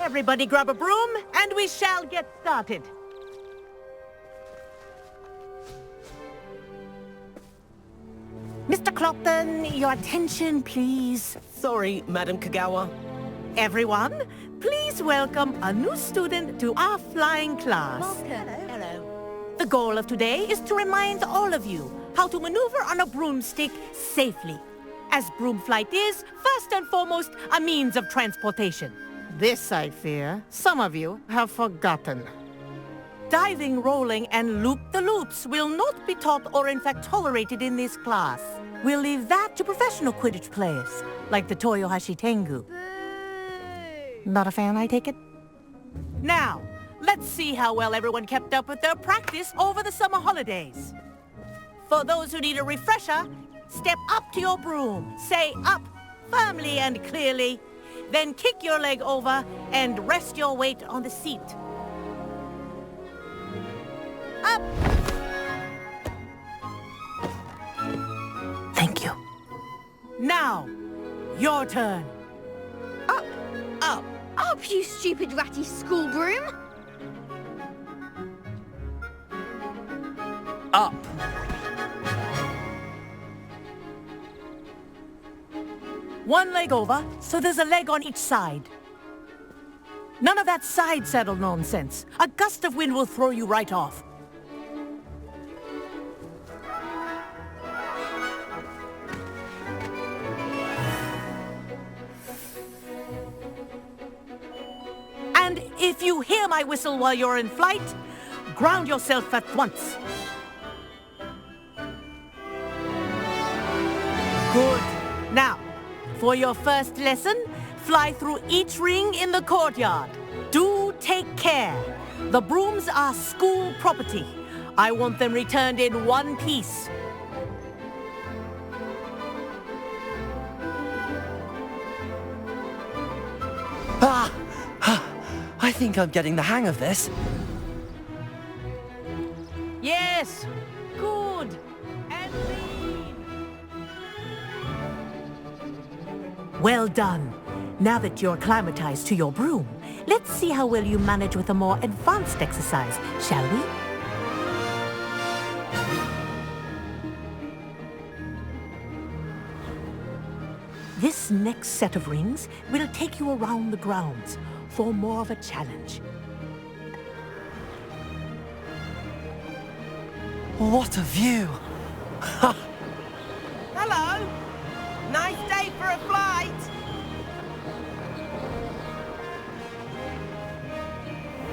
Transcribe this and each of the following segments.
Everybody grab a broom, and we shall get started. Mr. Clopton, your attention, please. Sorry, Madam Kagawa. Everyone, please welcome a new student to our flying class. Welcome. Hello. The goal of today is to remind all of you how to maneuver on a broomstick safely, as broom flight is, first and foremost, a means of transportation. This, I fear, some of you have forgotten. Diving, rolling, and loop-the-loops will not be taught or in fact tolerated in this class. We'll leave that to professional Quidditch players, like the Toyohashi Tengu. Not a fan, I take it? Now, let's see how well everyone kept up with their practice over the summer holidays. For those who need a refresher, step up to your broom, say up firmly and clearly, then kick your leg over and rest your weight on the seat. Up! Thank you. Now, your turn. Up. Up. Up, you stupid ratty school broom. Up. One leg over, so there's a leg on each side. None of that side saddle nonsense. A gust of wind will throw you right off. And if you hear my whistle while you're in flight, ground yourself at once. Good. Now, for your first lesson, fly through each ring in the courtyard. Do take care. The brooms are school property. I want them returned in one piece. I think I'm getting the hang of this. Yes. Good. And lean. Well done. Now that you're acclimatized to your broom, let's see how well you manage with a more advanced exercise, shall we? This next set of rings will take you around the grounds for more of a challenge. What a view! Hello! Nice day for a flight!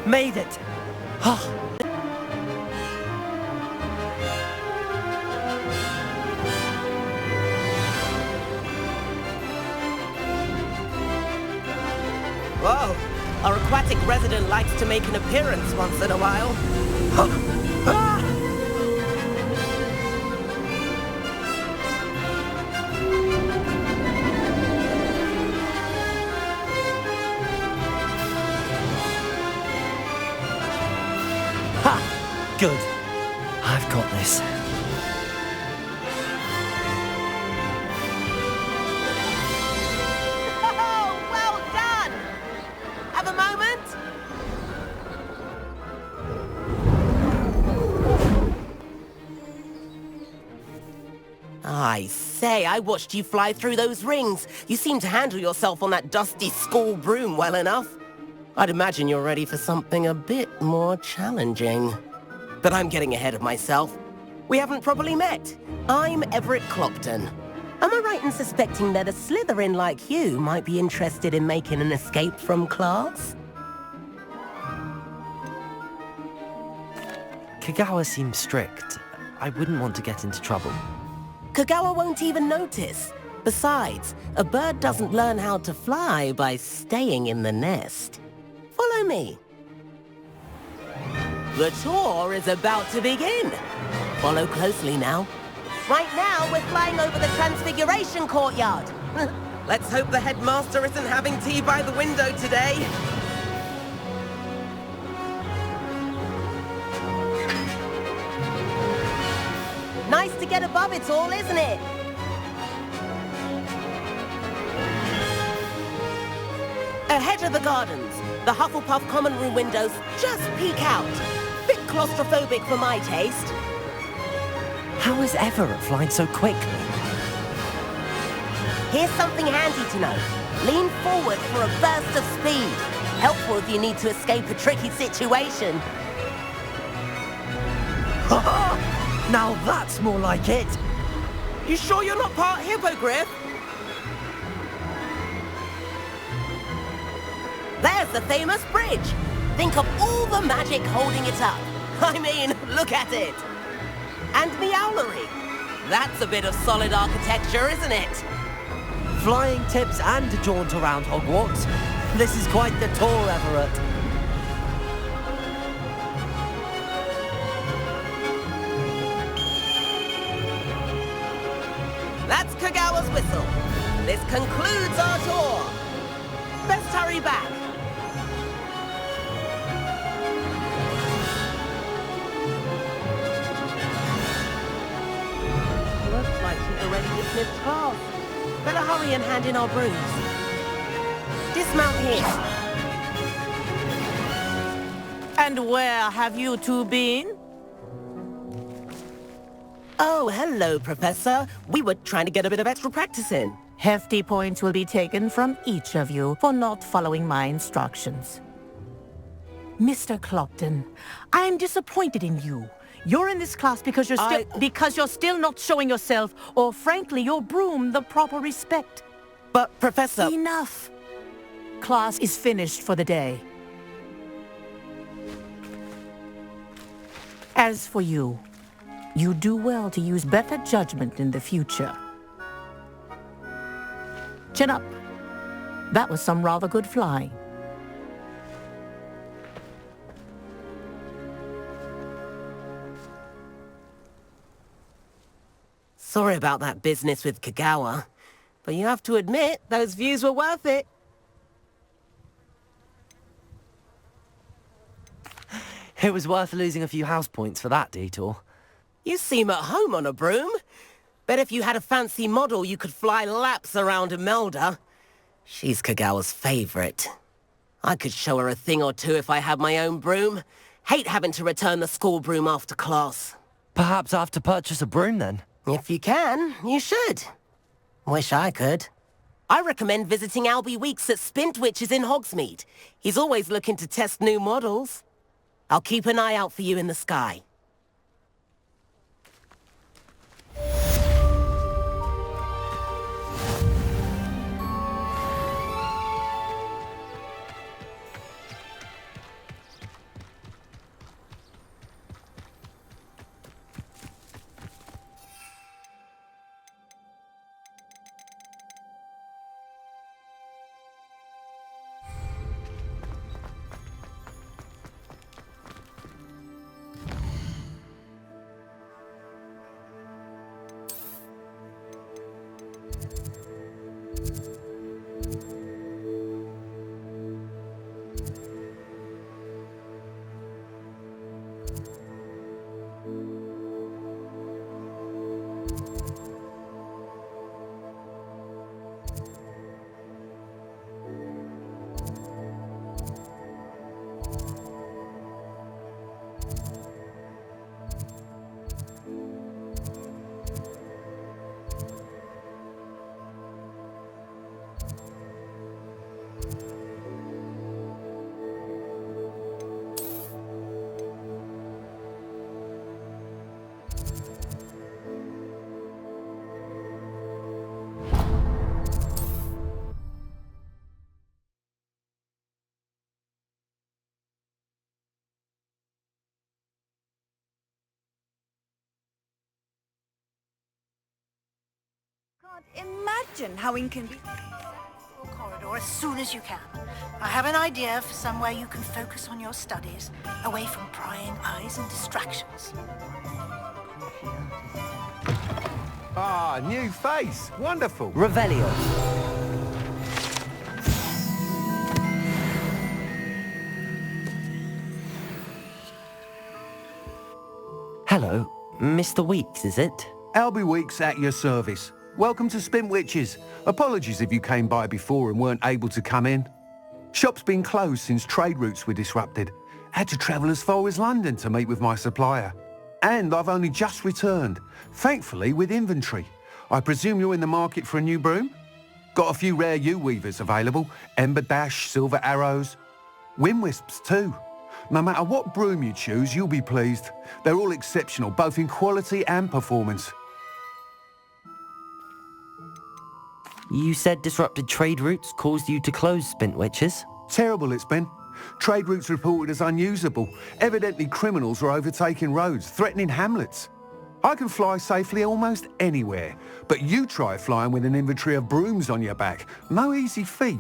Made it! Whoa! Our aquatic resident likes to make an appearance once in a while. Ha! Good. I've got this. Oh, well done! Have a moment? I say, I watched you fly through those rings. You seem to handle yourself on that dusty school broom well enough. I'd imagine you're ready for something a bit more challenging. But I'm getting ahead of myself. We haven't properly met. I'm Everett Clopton. Am I right in suspecting that a Slytherin like you might be interested in making an escape from class? Kagawa seems strict. I wouldn't want to get into trouble. Kagawa won't even notice. Besides, a bird doesn't learn how to fly by staying in the nest. Follow me. The tour is about to begin. Follow closely now. Right now, we're flying over the Transfiguration Courtyard. Let's hope the headmaster isn't having tea by the window today. Nice to get above it all, isn't it? Ahead of the gardens, the Hufflepuff common room windows just peek out. Bit claustrophobic for my taste. How is Everett flying so quickly? Here's something handy to know. Lean forward for a burst of speed. Helpful if you need to escape a tricky situation. Now that's more like it. You sure you're not part hippogriff? There's the famous bridge. Think of all the magic holding it up. I mean, look at it. And the owlery. That's a bit of solid architecture, isn't it? Flying tips and a jaunt around Hogwarts. This is quite the tour, Everett. That's Kagawa's whistle. This concludes our tour. Best hurry back. Looks like she's already dismissed class. Better hurry and hand in our brews. Dismount here. And where have you two been? Oh, hello, Professor. We were trying to get a bit of extra practice in. Hefty points will be taken from each of you for not following my instructions. Mr. Clopton, I'm disappointed in you. You're in this class because you're still not showing yourself, or frankly, your broom, the proper respect. But, Professor... Enough. Class is finished for the day. As for you, you do well to use better judgment in the future. Chin up. That was some rather good flying. Sorry about that business with Kagawa, but you have to admit, those views were worth it. It was worth losing a few house points for that detour. You seem at home on a broom. Bet if you had a fancy model, you could fly laps around Imelda. She's Kagawa's favorite. I could show her a thing or two if I had my own broom. Hate having to return the school broom after class. Perhaps I have to purchase a broom then? If you can, you should. Wish I could. I recommend visiting Albie Weeks at Spintwitches in Hogsmeade. He's always looking to test new models. I'll keep an eye out for you in the sky. Can't imagine how inconvenient. Corridor as soon as you can. I have an idea for somewhere you can focus on your studies, away from prying eyes and distractions. Ah, new face. Wonderful. Revelio. Hello, Mr. Weeks, is it? Albie Weeks at your service. Welcome to Spintwitches. Apologies if you came by before and weren't able to come in. Shop's been closed since trade routes were disrupted. Had to travel as far as London to meet with my supplier. And I've only just returned, thankfully with inventory. I presume you're in the market for a new broom? Got a few rare yew-weavers available. Ember Dash, Silver Arrows. Wind-wisps too. No matter what broom you choose, you'll be pleased. They're all exceptional, both in quality and performance. You said disrupted trade routes caused you to close Spintwitches? Terrible it's been. Trade routes reported as unusable. Evidently criminals were overtaking roads, threatening hamlets. I can fly safely almost anywhere, but you try flying with an inventory of brooms on your back. No easy feat.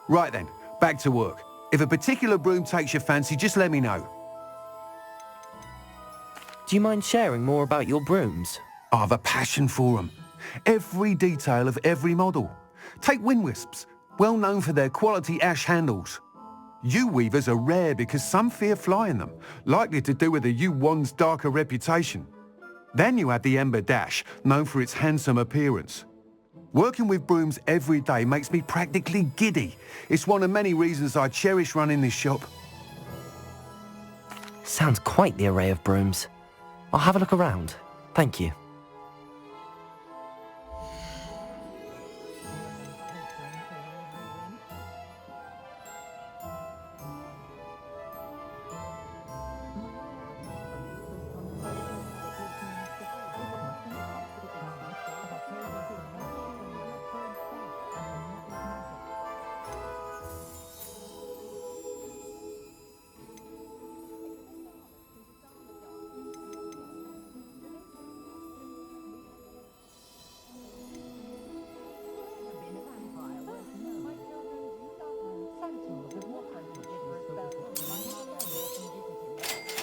Right then, back to work. If a particular broom takes your fancy, just let me know. Do you mind sharing more about your brooms? I have a passion for them. Every detail of every model. Take Wind-wisps, well known for their quality ash handles. Yew-weavers are rare because some fear flying them, likely to do with the yew-wand's darker reputation. Then you have the Ember Dash, known for its handsome appearance. Working with brooms every day makes me practically giddy. It's one of many reasons I cherish running this shop. Sounds quite the array of brooms. I'll have a look around. Thank you.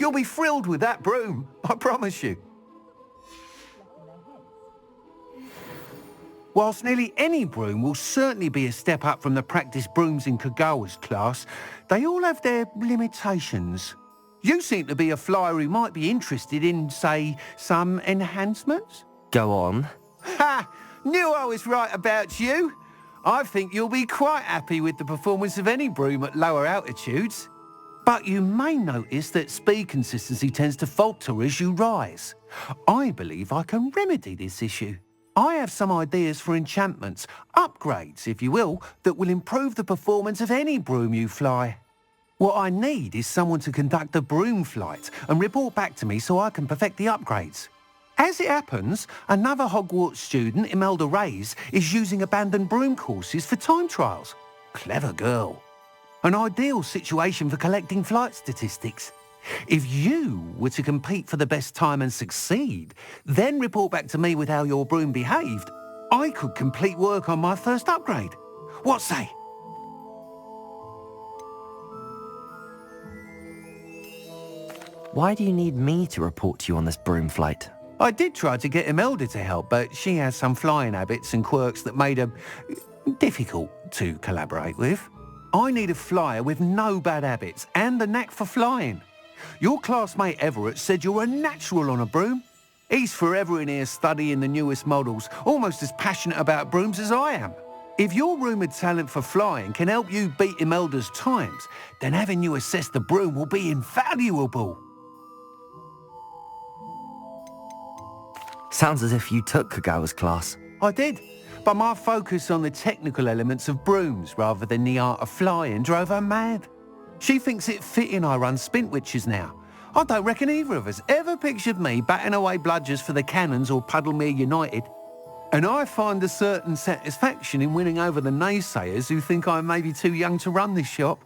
You'll be thrilled with that broom, I promise you. Whilst nearly any broom will certainly be a step up from the practice brooms in Kagawa's class, they all have their limitations. You seem to be a flyer who might be interested in, say, some enhancements? Go on. Ha! Knew I was right about you. I think you'll be quite happy with the performance of any broom at lower altitudes. But you may notice that speed consistency tends to falter as you rise. I believe I can remedy this issue. I have some ideas for enchantments, upgrades if you will, that will improve the performance of any broom you fly. What I need is someone to conduct a broom flight and report back to me so I can perfect the upgrades. As it happens, another Hogwarts student, Imelda Reyes, is using abandoned broom courses for time trials. Clever girl. An ideal situation for collecting flight statistics. If you were to compete for the best time and succeed, then report back to me with how your broom behaved, I could complete work on my first upgrade. What say? Why do you need me to report to you on this broom flight? I did try to get Imelda to help, but she has some flying habits and quirks that made her difficult to collaborate with. I need a flyer with no bad habits and a knack for flying. Your classmate Everett said you're a natural on a broom. He's forever in here studying the newest models, almost as passionate about brooms as I am. If your rumoured talent for flying can help you beat Imelda's times, then having you assess the broom will be invaluable. Sounds as if you took Kagawa's class. I did, but my focus on the technical elements of brooms rather than the art of flying drove her mad. She thinks it fitting I run Spintwitches now. I don't reckon either of us ever pictured me batting away bludgers for the Cannons or Puddlemere United. And I find a certain satisfaction in winning over the naysayers who think I may be too young to run this shop.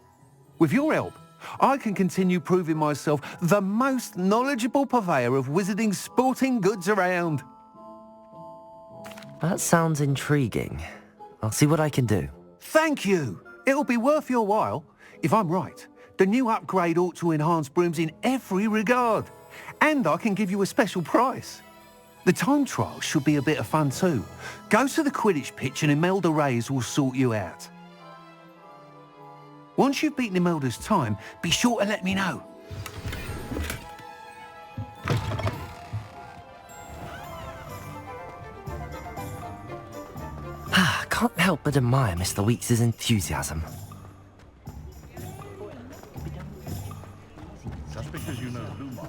With your help, I can continue proving myself the most knowledgeable purveyor of wizarding sporting goods around. That sounds intriguing. I'll see what I can do. Thank you. It'll be worth your while. If I'm right, the new upgrade ought to enhance brooms in every regard. And I can give you a special price. The time trial should be a bit of fun too. Go to the Quidditch pitch and Imelda Reyes will sort you out. Once you've beaten Imelda's time, be sure to let me know. Can't help but admire Mr. Weekes' enthusiasm. as you know, Luma.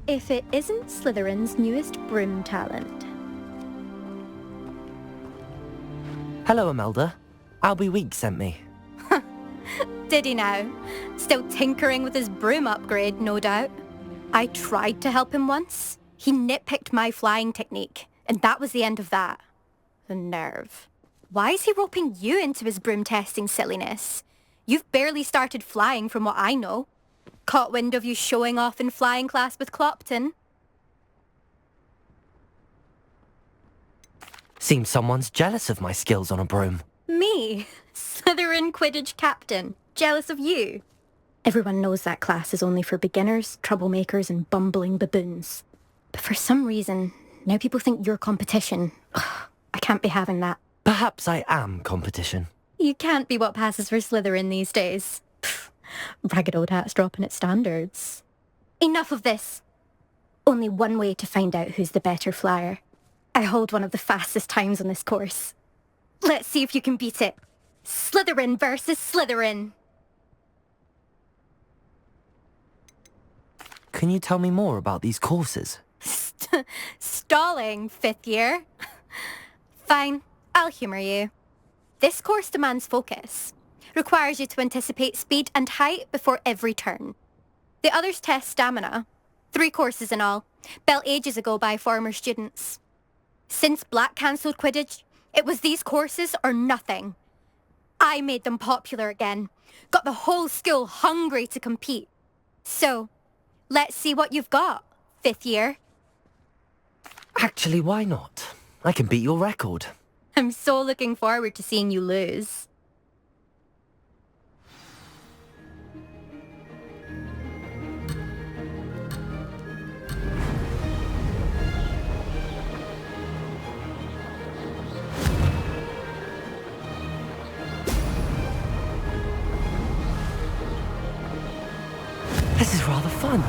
If it isn't Slytherin's newest broom talent. Hello, Imelda. Albie Week sent me. Did he now? Still tinkering with his broom upgrade, no doubt. I tried to help him once. He nitpicked my flying technique, and that was the end of that. The nerve. Why is he roping you into his broom testing silliness? You've barely started flying from what I know. Caught wind of you showing off in flying class with Clopton. Seems someone's jealous of my skills on a broom. Me? Slytherin Quidditch captain. Jealous of you? Everyone knows that class is only for beginners, troublemakers and bumbling baboons. But for some reason, now people think you're competition. Ugh, I can't be having that. Perhaps I am competition. You can't be what passes for Slytherin these days. Pfft, ragged old hat's dropping its standards. Enough of this. Only one way to find out who's the better flyer. I hold one of the fastest times on this course. Let's see if you can beat it. Slytherin versus Slytherin. Can you tell me more about these courses? Stalling, 5th year. Fine, I'll humour you. This course demands focus. Requires you to anticipate speed and height before every turn. The others test stamina. 3 courses in all, built ages ago by former students. Since Black cancelled Quidditch, it was these courses or nothing. I made them popular again. Got the whole school hungry to compete. So, let's see what you've got, 5th year. Actually, why not? I can beat your record. I'm so looking forward to seeing you lose. This is rather fun.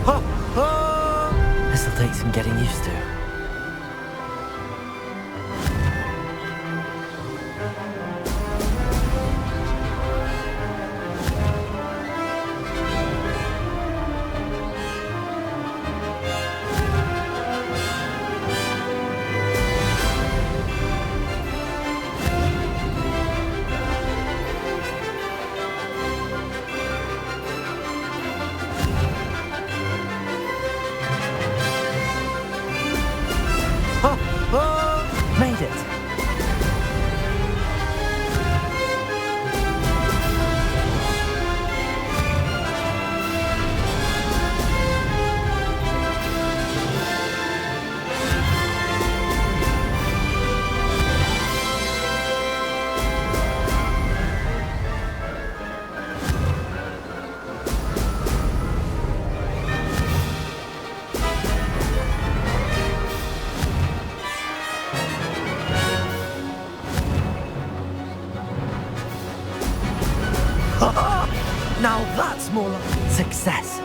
Ha! Ha! This'll take some getting used to. Made it. Now that's more like success.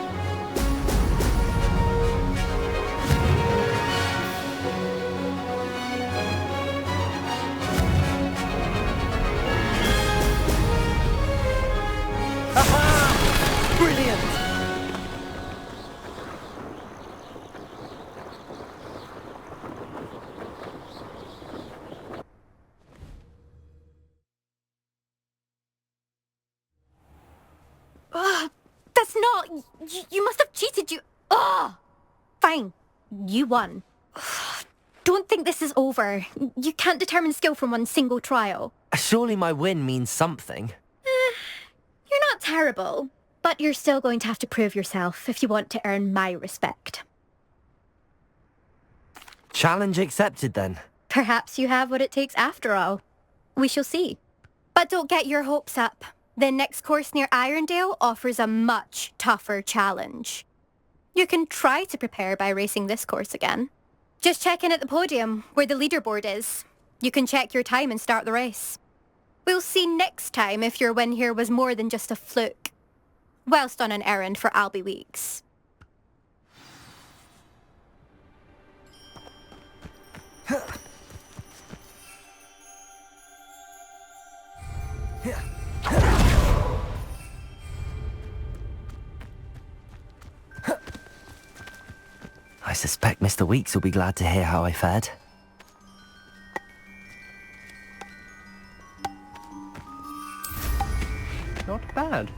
it's not. You must have cheated. Oh! Fine. You won. Don't think this is over. You can't determine skill from one single trial. Surely my win means something. You're not terrible, but you're still going to have to prove yourself if you want to earn my respect. Challenge accepted then. Perhaps you have what it takes after all. We shall see. But don't get your hopes up. The next course near Irondale offers a much tougher challenge. You can try to prepare by racing this course again. Just check in at the podium, where the leaderboard is. You can check your time and start the race. We'll see next time if your win here was more than just a fluke. Whilst on an errand for Albie Weeks. I suspect Mr. Weeks will be glad to hear how I fared. Not bad.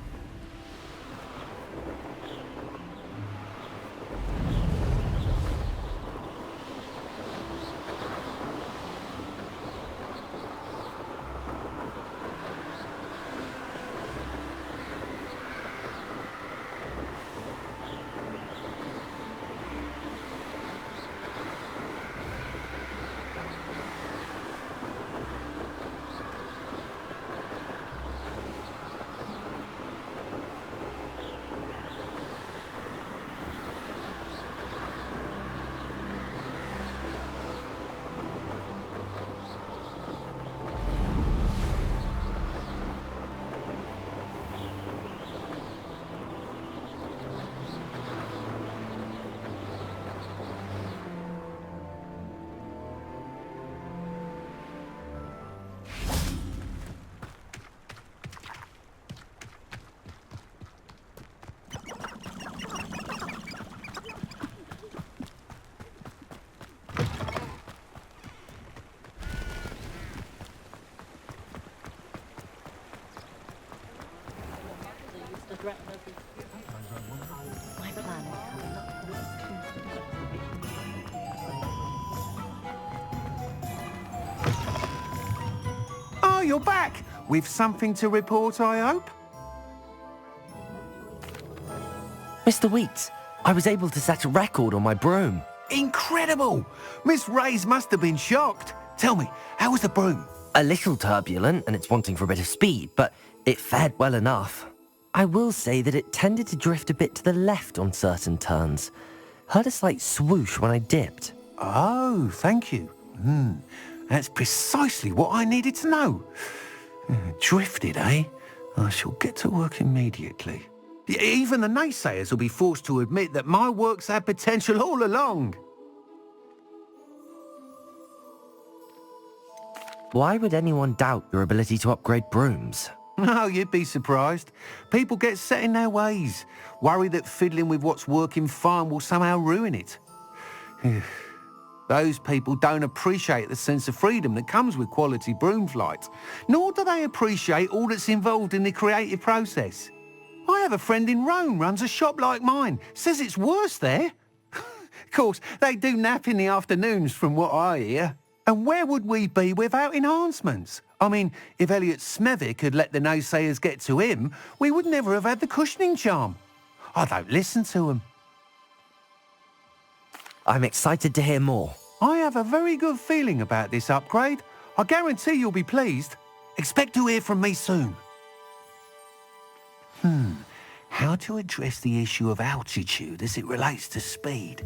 Oh, you're back! With something to report, I hope? Mr. Weeks, I was able to set a record on my broom. Incredible! Miss Reyes must have been shocked. Tell me, how was the broom? A little turbulent and it's wanting for a bit of speed, but it fared well enough. I will say that it tended to drift a bit to the left on certain turns. Heard a slight swoosh when I dipped. Oh, thank you. That's precisely what I needed to know. Drifted, eh? I shall get to work immediately. Even the naysayers will be forced to admit that my work's had potential all along. Why would anyone doubt your ability to upgrade brooms? Oh, you'd be surprised. People get set in their ways, worry that fiddling with what's working fine will somehow ruin it. Those people don't appreciate the sense of freedom that comes with quality broom flight, nor do they appreciate all that's involved in the creative process. I have a friend in Rome runs a shop like mine, says it's worse there. Of course, they do nap in the afternoons from what I hear. And where would we be without enhancements? I mean, if Elliot Smethwick had let the naysayers get to him, we would never have had the cushioning charm. I don't listen to them. I'm excited to hear more. I have a very good feeling about this upgrade. I guarantee you'll be pleased. Expect to hear from me soon. How to address the issue of altitude as it relates to speed?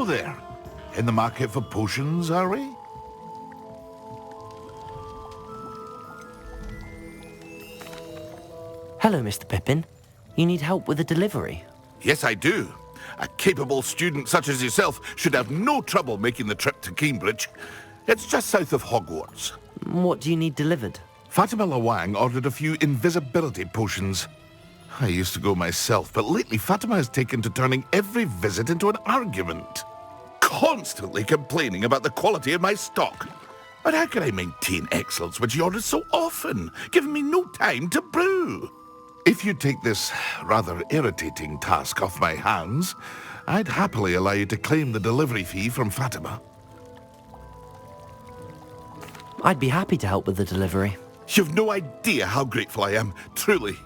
there. In the market for potions, are we? Hello, Mr. Pippin. You need help with a delivery? Yes, I do. A capable student such as yourself should have no trouble making the trip to Cambridge. It's just south of Hogwarts. What do you need delivered? Fatima Lawang ordered a few invisibility potions. I used to go myself, but lately Fatima has taken to turning every visit into an argument. Constantly complaining about the quality of my stock. But how can I maintain excellence when she orders so often, giving me no time to brew? If you take this rather irritating task off my hands, I'd happily allow you to claim the delivery fee from Fatima. I'd be happy to help with the delivery. You've no idea how grateful I am, truly.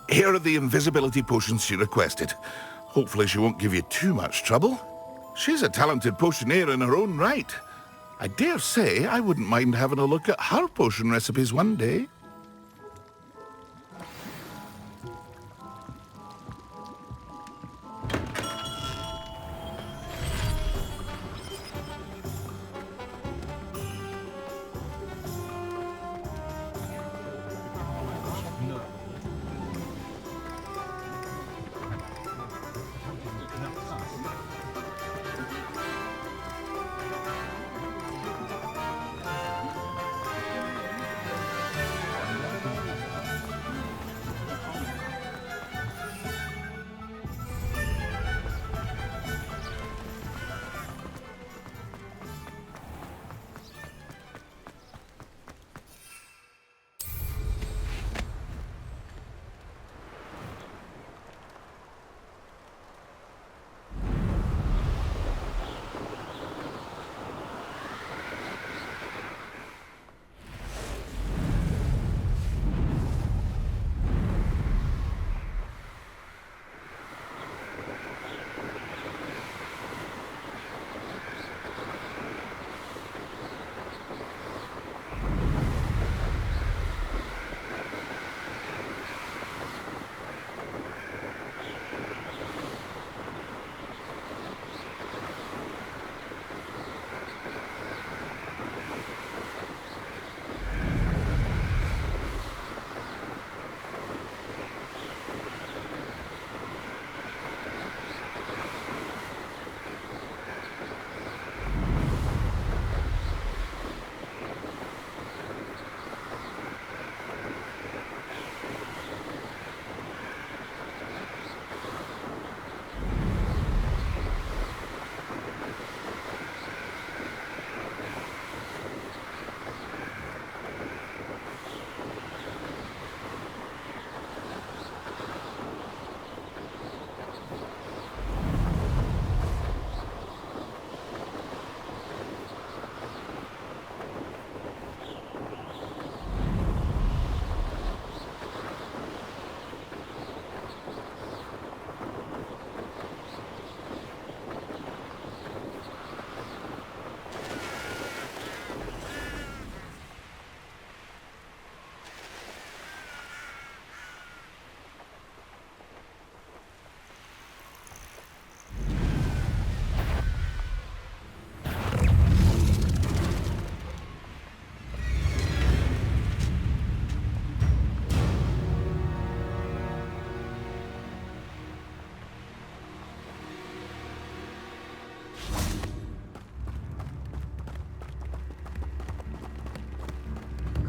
Here are the invisibility potions she requested. Hopefully she won't give you too much trouble. She's a talented potioneer in her own right. I dare say I wouldn't mind having a look at her potion recipes one day.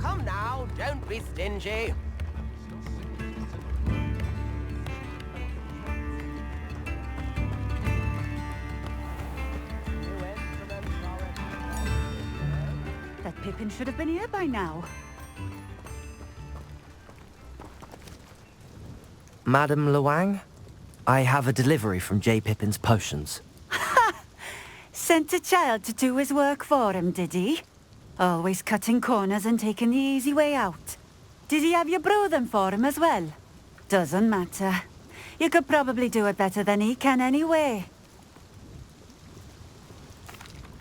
Come now, don't be stingy. That Pippin should have been here by now. Madam Lawang, I have a delivery from J. Pippin's Potions. Sent a child to do his work for him, did he? Always cutting corners and taking the easy way out. Did he have you brew them for him as well? Doesn't matter. You could probably do it better than he can anyway.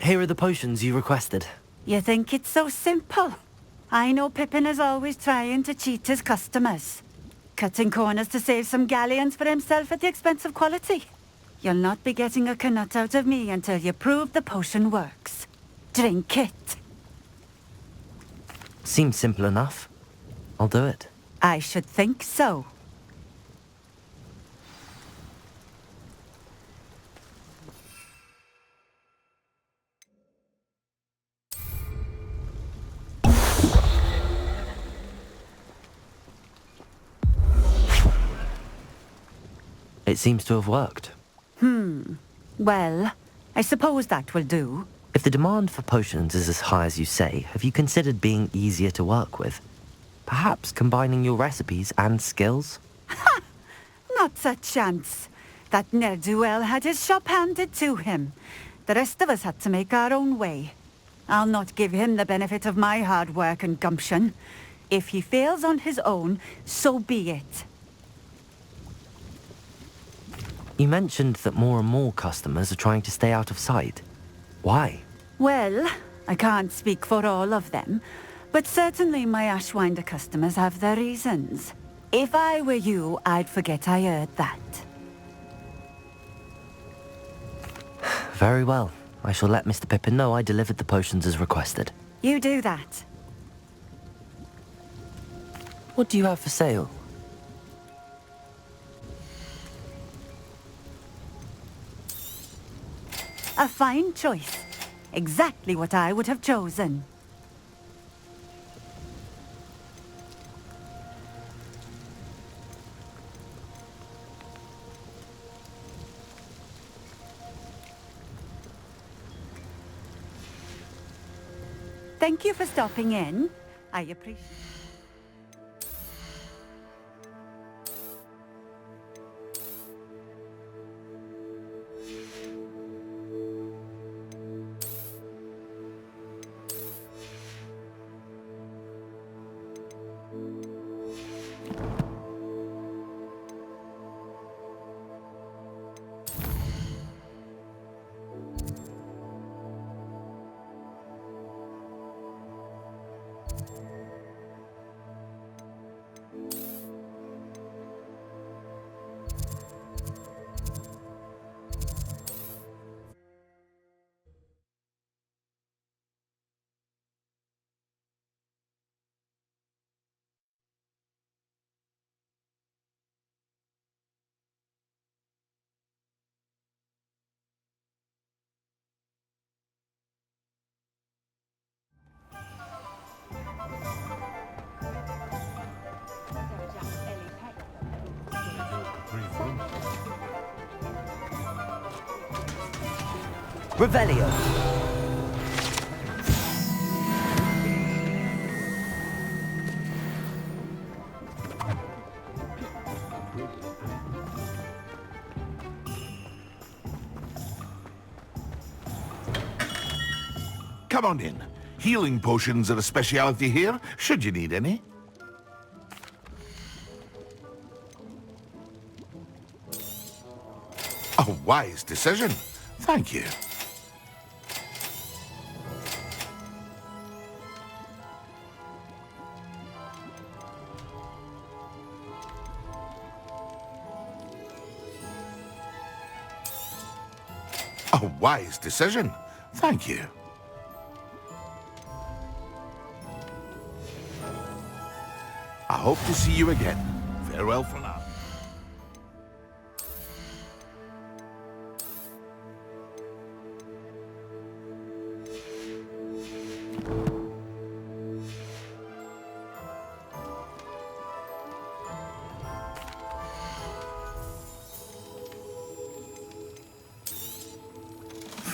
Here are the potions you requested. You think it's so simple? I know Pippin is always trying to cheat his customers. Cutting corners to save some galleons for himself at the expense of quality. You'll not be getting a knut out of me until you prove the potion works. Drink it. Seems simple enough. I'll do it. I should think so. It seems to have worked. Well, I suppose that will do. If the demand for potions is as high as you say, have you considered being easier to work with? Perhaps combining your recipes and skills? Not a chance. That ne'er-do-well had his shop handed to him. The rest of us had to make our own way. I'll not give him the benefit of my hard work and gumption. If he fails on his own, so be it. You mentioned that more and more customers are trying to stay out of sight. Why? Well, I can't speak for all of them, but certainly my Ashwinder customers have their reasons. If I were you, I'd forget I heard that. Very well. I shall let Mr. Pippin know I delivered the potions as requested. You do that. What do you have for sale? A fine choice. Exactly what I would have chosen. Thank you for stopping in. I appreciate it. Revelio. Come on in. Healing potions are a speciality here, should you need any. A wise decision. Thank you. A wise decision. Thank you. I hope to see you again. Farewell for now.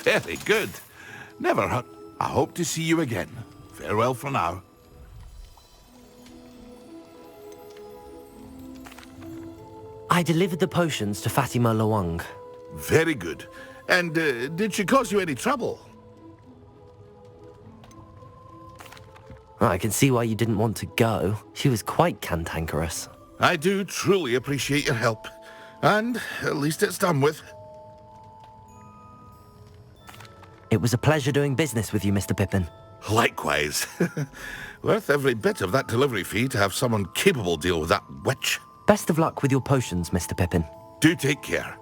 Very good. Never hurt. I hope to see you again. Farewell for now. I delivered the potions to Fatima Lawang. Very good. And did she cause you any trouble? I can see why you didn't want to go. She was quite cantankerous. I do truly appreciate your help. And at least it's done with. It was a pleasure doing business with you, Mr. Pippin. Likewise. Worth every bit of that delivery fee to have someone capable deal with that witch. Best of luck with your potions, Mr. Pippin. Do take care.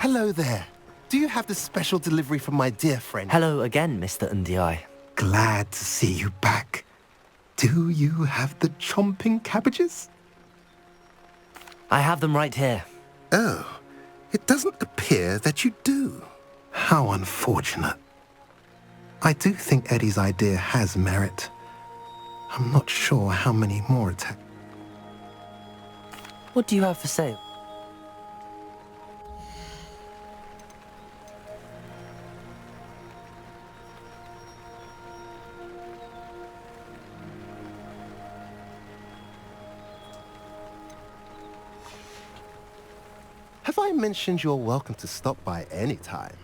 Hello there. Do you have the special delivery from my dear friend? Hello again, Mr. Undiai. Glad to see you back. Do you have the chomping cabbages? I have them right here. Oh, it doesn't appear that you do. How unfortunate. I do think Eddie's idea has merit. I'm not sure how many more attack. What do you have for sale? Have I mentioned you're welcome to stop by any time?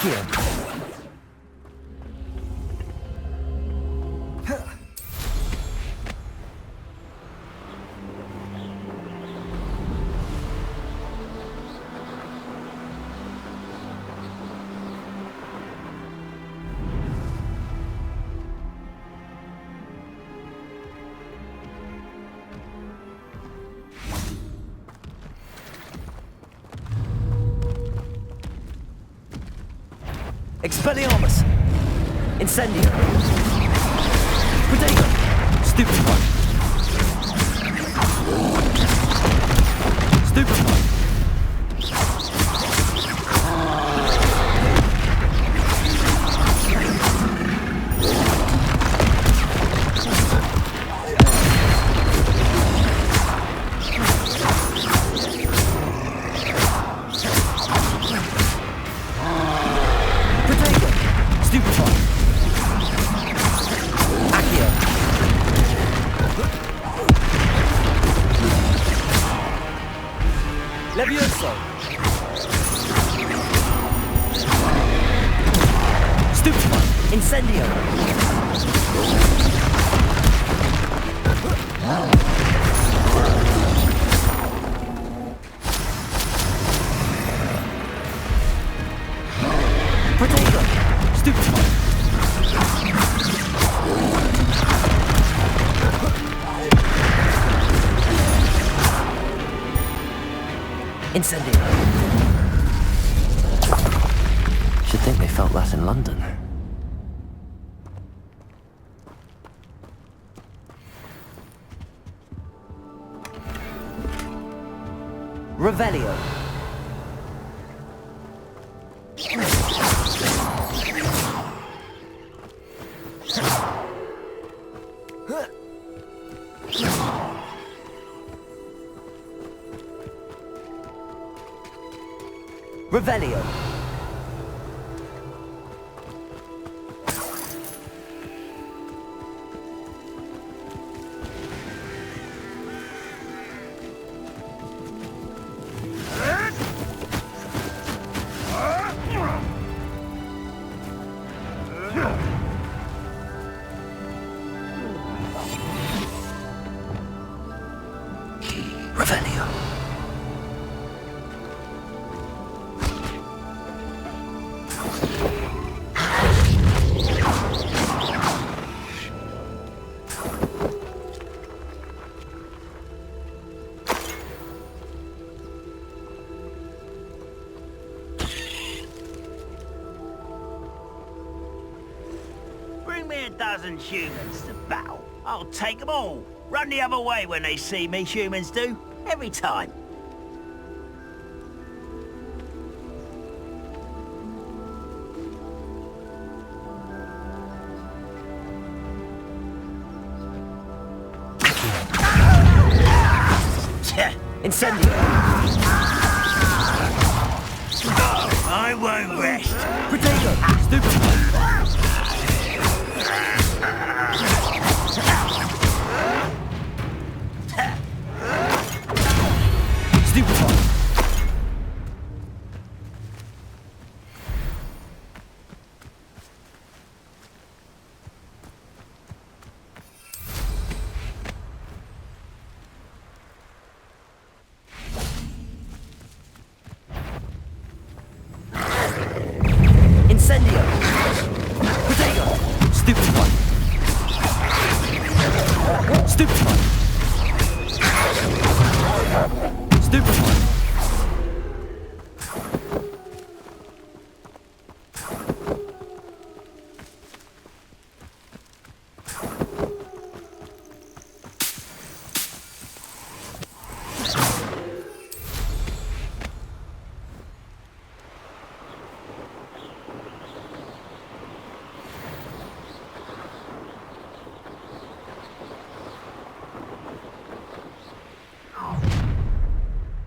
Here. Expelliarmus! Incendio! Potato! Stupefy! Stupefy! Levioso! Stupefy! Incendio! Potato! Stupefy! Incendio. Should think they felt that in London. Revelio. Revelio. Revelio. Bring me a dozen humans to battle. I'll take them all. Run the other way when they see me, humans do. Every time. Incendio! I won't rest. Potato! Stupefy! Stupefy! Incendio! Potato! Stupefy! Stupefy! Stupefy!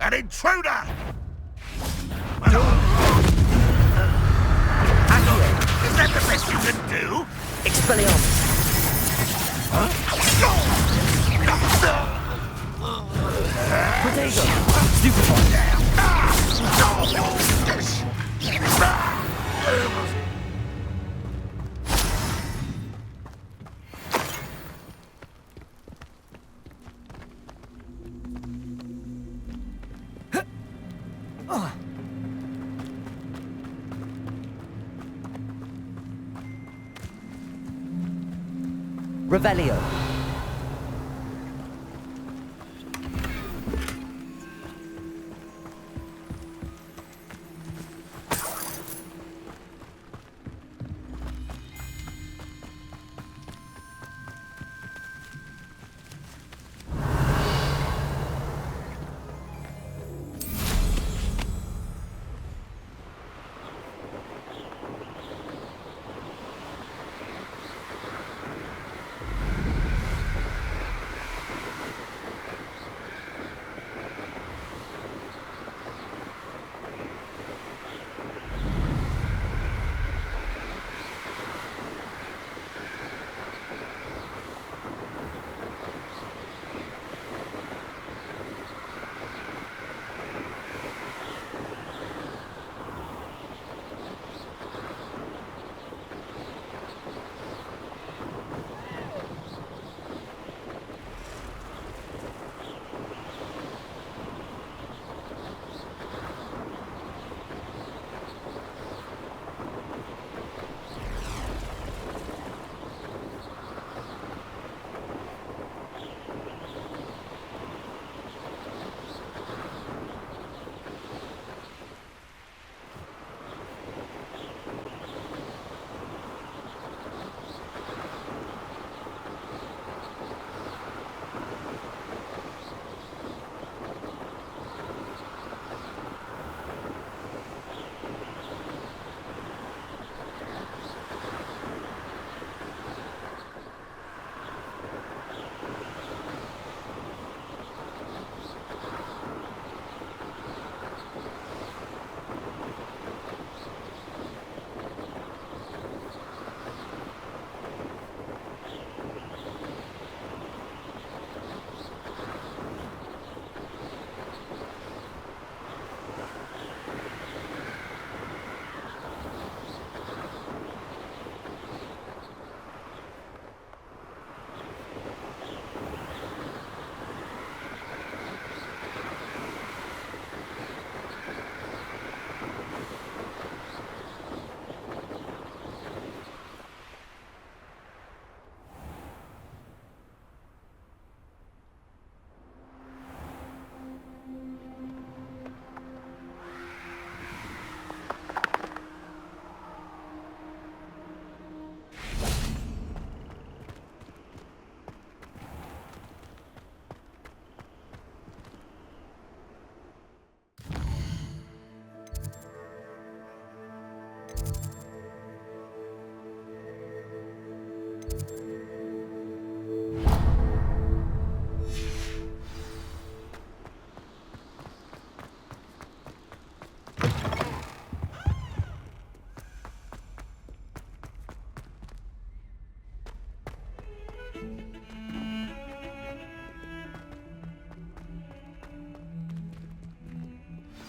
An intruder! Is that the best you can do? Expelliarmus! Potato! Stupefy! Revelio.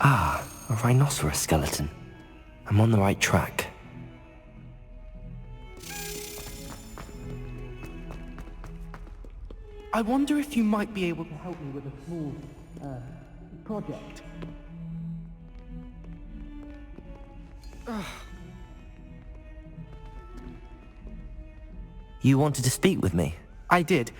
Ah, a rhinoceros skeleton. I'm on the right track. I wonder if you might be able to help me with a small, project. You wanted to speak with me? I did.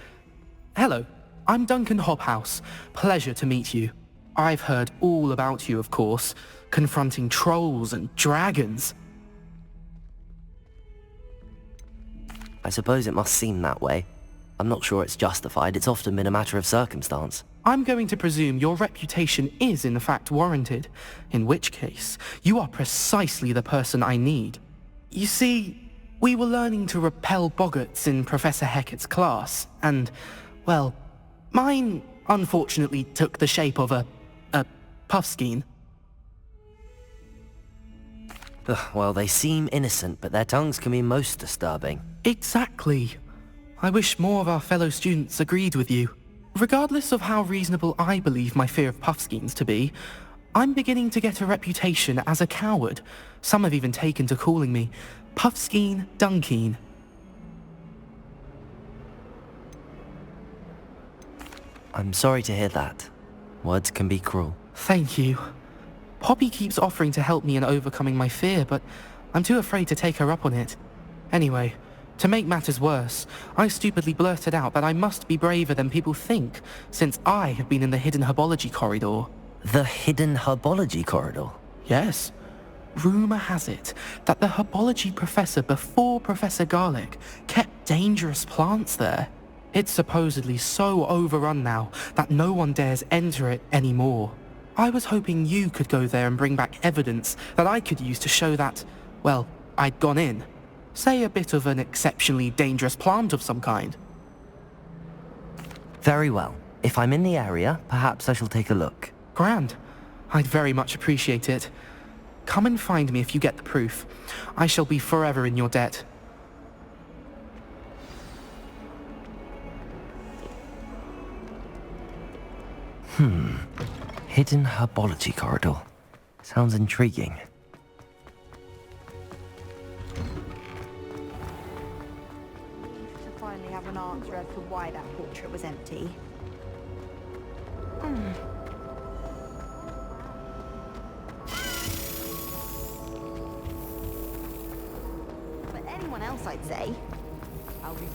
Hello, I'm Duncan Hobhouse. Pleasure to meet you. I've heard all about you, of course, confronting trolls and dragons. I suppose it must seem that way. I'm not sure it's justified. It's often been a matter of circumstance. I'm going to presume your reputation is in fact warranted, in which case, you are precisely the person I need. You see, we were learning to repel boggarts in Professor Hecat's class, and, well, mine unfortunately took the shape of a puffskein. Well, they seem innocent, but their tongues can be most disturbing. Exactly. I wish more of our fellow students agreed with you. Regardless of how reasonable I believe my fear of puffskeins to be, I'm beginning to get a reputation as a coward. Some have even taken to calling me Puffskeen Dunkeen. I'm sorry to hear that. Words can be cruel. Thank you. Poppy keeps offering to help me in overcoming my fear, but I'm too afraid to take her up on it. Anyway, to make matters worse, I stupidly blurted out that I must be braver than people think, since I have been in the hidden herbology corridor. The hidden herbology corridor? Yes. Rumour has it that the herbology professor before Professor Garlic kept dangerous plants there. It's supposedly so overrun now that no one dares enter it anymore. I was hoping you could go there and bring back evidence that I could use to show that, well, I'd gone in. Say a bit of an exceptionally dangerous plant of some kind. Very well. If I'm in the area, perhaps I shall take a look. Grand. I'd very much appreciate it. Come and find me if you get the proof. I shall be forever in your debt. Hidden herbology corridor. Sounds intriguing. To finally have an answer as to why that portrait was empty. But anyone else, I'd say. I'll be...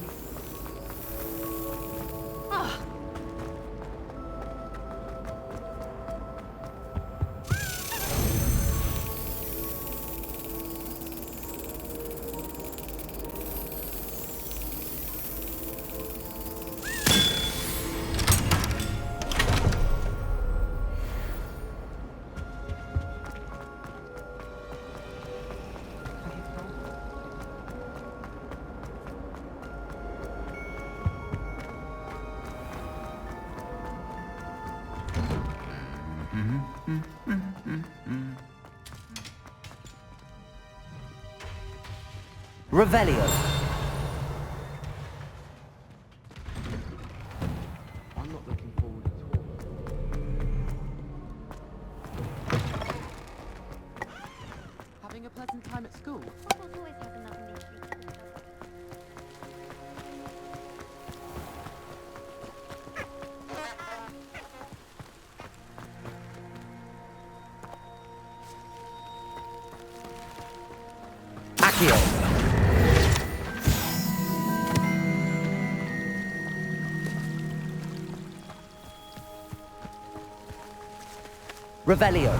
Revelio. I'm not looking forward at all. Having a pleasant time at school? Accio. Revelio.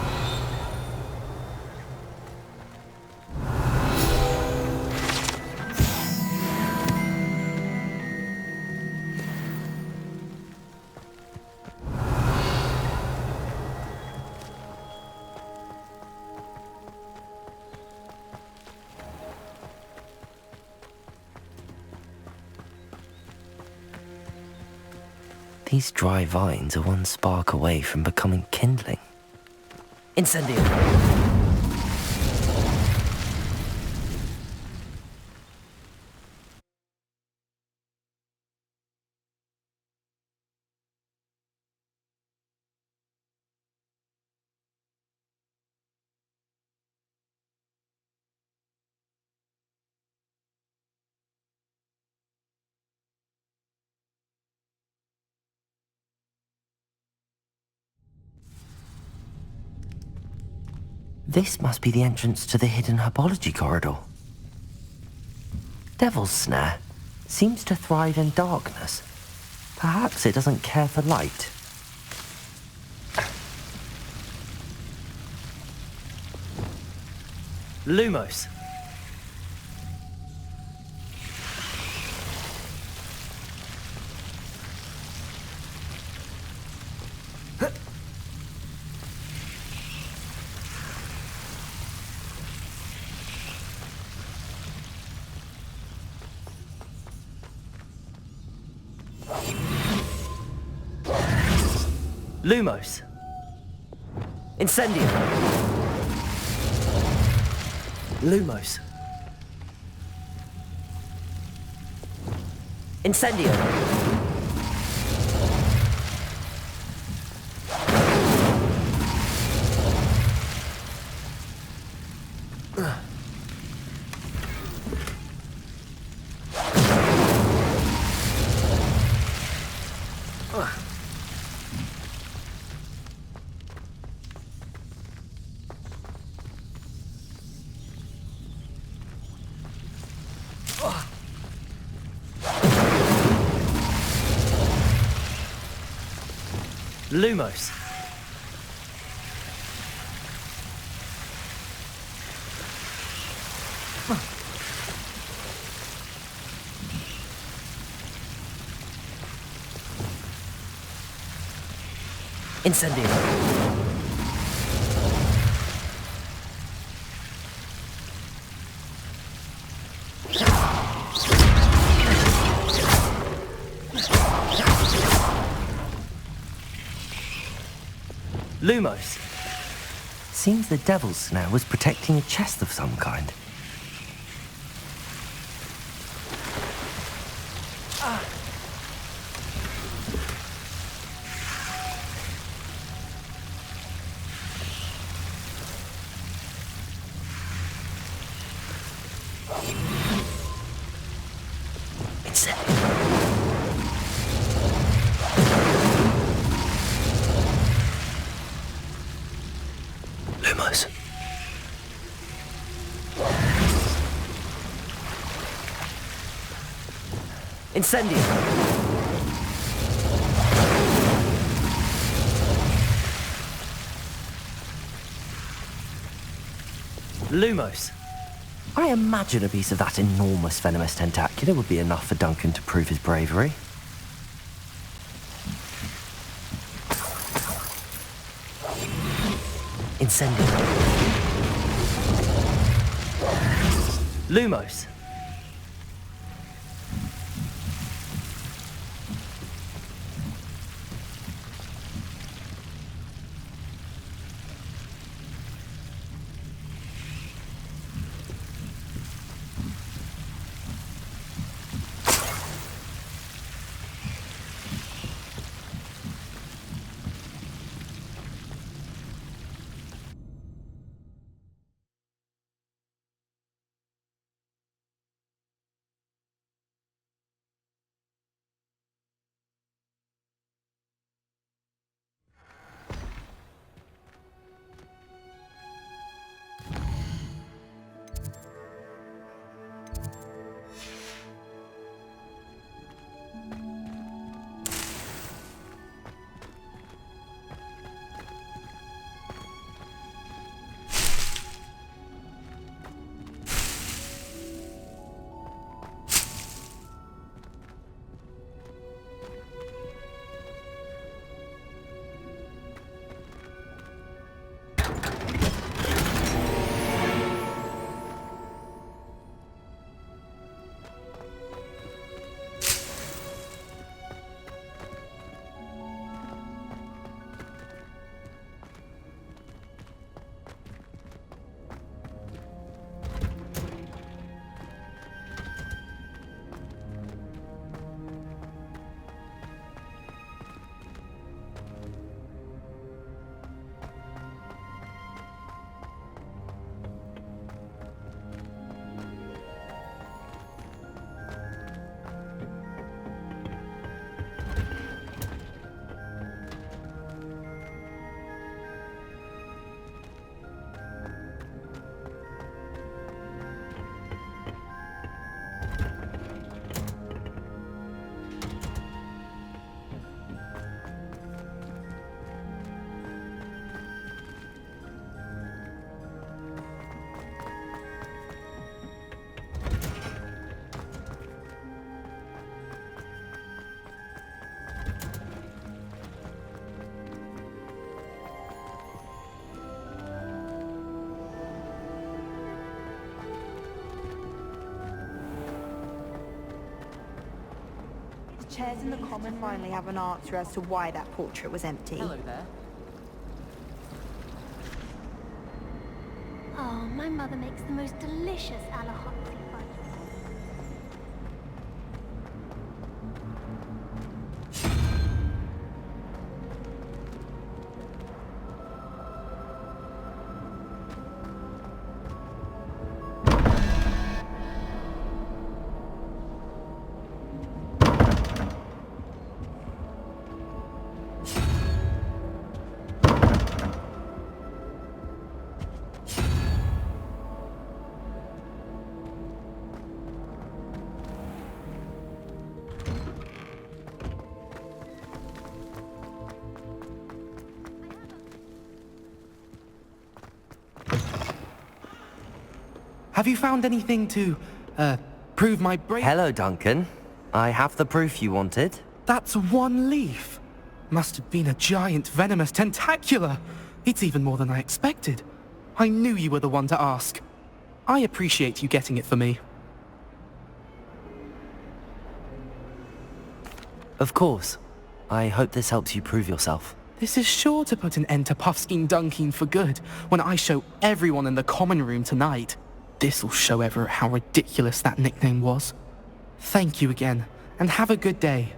These dry vines are one spark away from becoming kindling. Incendio! This must be the entrance to the hidden herbology corridor. Devil's Snare seems to thrive in darkness. Perhaps it doesn't care for light. Lumos. Lumos. Incendio. Lumos. Incendio. Lumos. Incendio. Lumos. Seems the Devil's Snare was protecting a chest of some kind. Lumos. Incendio. Lumos. I imagine a piece of that enormous venomous tentacula would be enough for Duncan to prove his bravery. Incendio. Lumos. chairs in the common finally have an answer as to why that portrait was empty. Hello there. Oh, my mother makes the most delicious a la Hogsmeade fudge. Have you found anything to, prove my brain? Hello, Duncan. I have the proof you wanted. That's one leaf. Must have been a giant venomous tentacula. It's even more than I expected. I knew you were the one to ask. I appreciate you getting it for me. Of course. I hope this helps you prove yourself. This is sure to put an end to Puffskein Dunkin for good when I show everyone in the common room tonight. This'll show Everett how ridiculous that nickname was. Thank you again, and have a good day.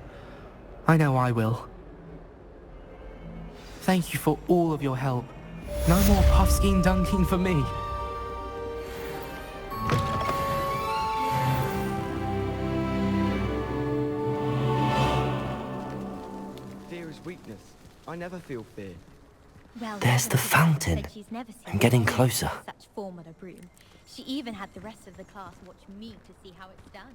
I know I will. Thank you for all of your help. No more Puffskein Dunkin for me. Fear is weakness. I never feel fear. Well, There's the fountain. she's never seen I'm getting closer. such form on a broom. She even had the rest of the class watch me to see how it's done.